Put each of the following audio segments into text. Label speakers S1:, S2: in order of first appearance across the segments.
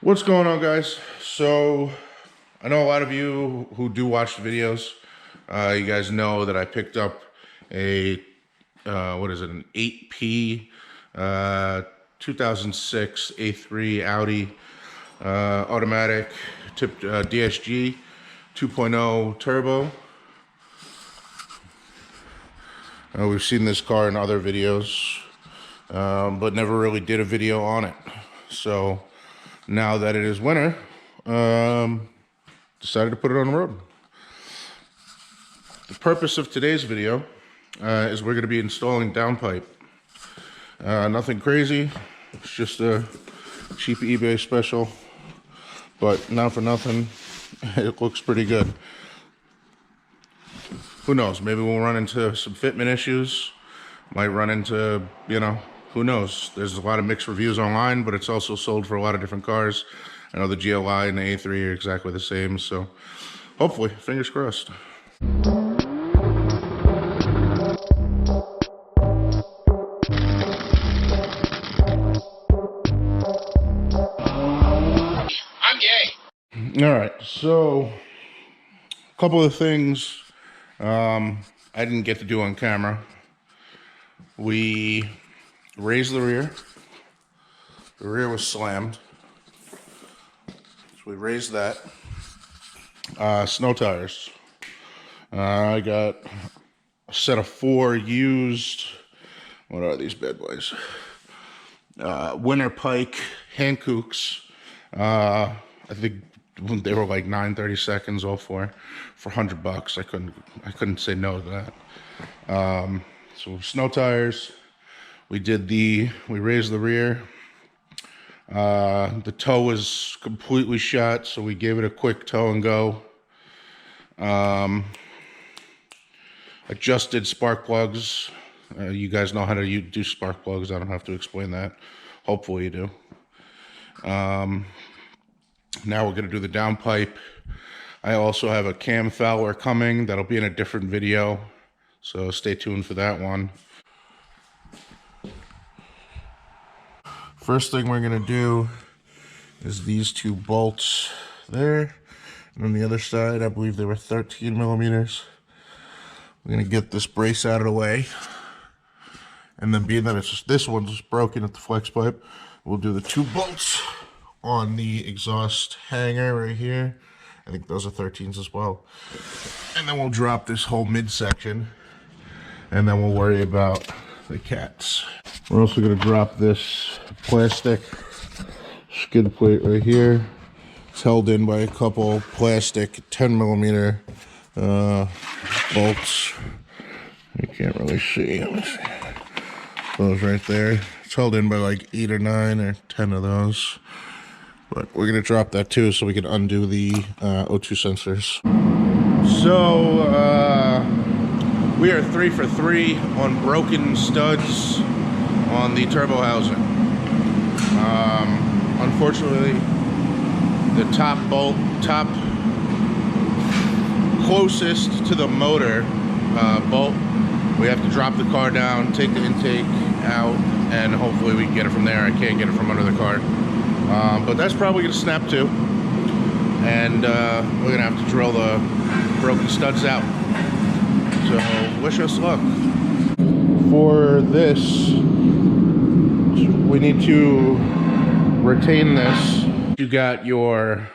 S1: What's going on, guys? So I know a lot of you who do watch the videos, you guys know that I picked up a what is it, an 8P 2006 A3 Audi automatic tipped DSG 2.0 turbo. We've seen this car in other videos, but never really did a video on it. So now that it is winter, decided to put it on the road. The purpose of today's video is we're going to be installing Downpipe. Nothing crazy. It's just a cheap eBay special, but not for nothing, it looks pretty good. Who knows? Maybe we'll run into some fitment issues. Might run into, who knows? There's a lot of mixed reviews online, but it's also sold for a lot of different cars. I know the GLI and the A3 are exactly the same, so hopefully, fingers crossed.
S2: I'm gay.
S1: All right, so a couple of things I didn't get to do on camera. We raised the rear. The rear was slammed. So we raised that. Snow tires. I got a set of 4 used, what are these bad boys? Winter Pike Hankooks. I think they were like 9/32 all for $100. I couldn't say no to that. So snow tires. We raised the rear. The toe was completely shot, so we gave it a quick toe and go. Adjusted spark plugs. You guys know how to do spark plugs. I don't have to explain that. Hopefully you do. Now we're going to do the downpipe. I also have a cam fouler coming. That'll be in a different video, so stay tuned for that one. First thing we're going to do is these 2 bolts there. And on the other side, I believe they were 13 millimeters. We're going to get this brace out of the way. And then being that this one's broken at the flex pipe, we'll do the 2 bolts on the exhaust hanger right here. I think those are 13s as well. And then we'll drop this whole midsection, and then we'll worry about the cats. We're also going to drop this plastic skid plate right here. It's held in by a couple plastic 10 millimeter bolts. You can't really see. Let me see. Those right there. It's held in by like 8 or 9 or 10 of those. But we're going to drop that too so we can undo the O2 sensors. So we are 3 for 3 on broken studs on the turbo housing. Unfortunately, the top closest to the motor bolt, we have to drop the car down, take the intake out, and hopefully we can get it from there. I can't get it from under the car. But that's probably going to snap too. And we're going to have to drill the broken studs out. So wish us luck. For this, we need to retain this. You got your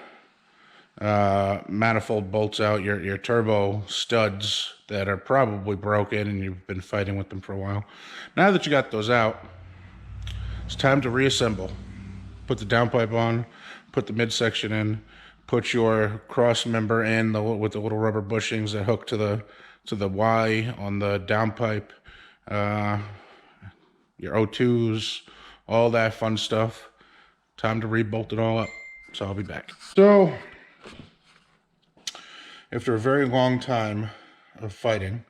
S1: manifold bolts out, your turbo studs that are probably broken and you've been fighting with them for a while. Now that you got those out, it's time to reassemble. Put the downpipe on, put the midsection in, put your cross member in with the little rubber bushings that hook to the Y on the downpipe, your O2s, all that fun stuff. Time to rebolt it all up. So I'll be back. So after a very long time of fighting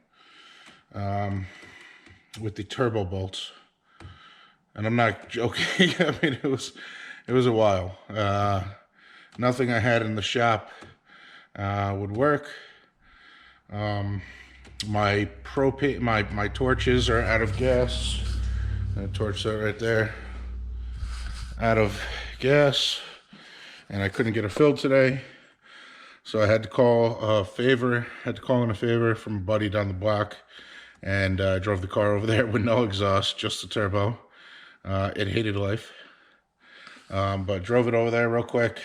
S1: with the turbo bolts, and I'm not joking, I mean, it was a while. Nothing I had in the shop would work. My torches are out of gas. The torch set right there. Out of gas. and I couldn't get it filled today. So I had to call in a favor from a buddy down the block, and drove the car over there with no exhaust, just the turbo. It hated life. But drove it over there real quick.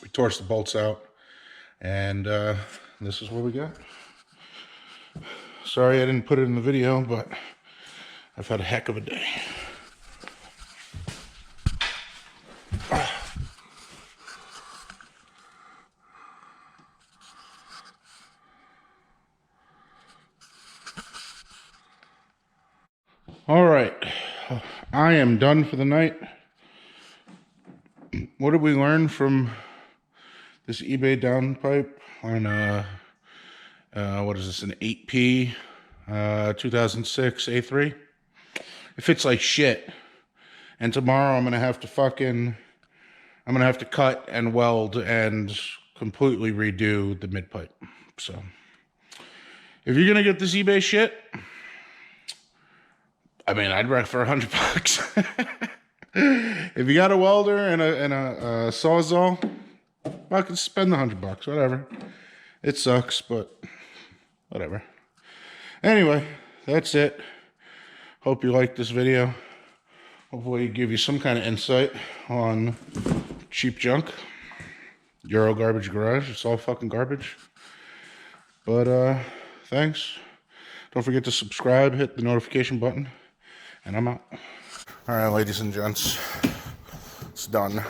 S1: We torched the bolts out, and this is what we got. Sorry I didn't put it in the video, but I've had a heck of a day. All right, I am done for the night. What did we learn from this eBay downpipe on what is this, an 8P 2006 A3? It fits like shit, and tomorrow I'm gonna have to cut and weld and completely redo the mid pipe. So if you're gonna get this eBay shit, I mean, I'd wreck for $100. If you got a welder and a sawzall, fucking spend the $100, whatever. It sucks, but whatever. Anyway, that's it. Hope you liked this video. Hopefully give you some kind of insight on cheap junk. Euro garbage garage. It's all fucking garbage. But thanks. Don't forget to subscribe, hit the notification button, and I'm out. All right, ladies and gents, it's done.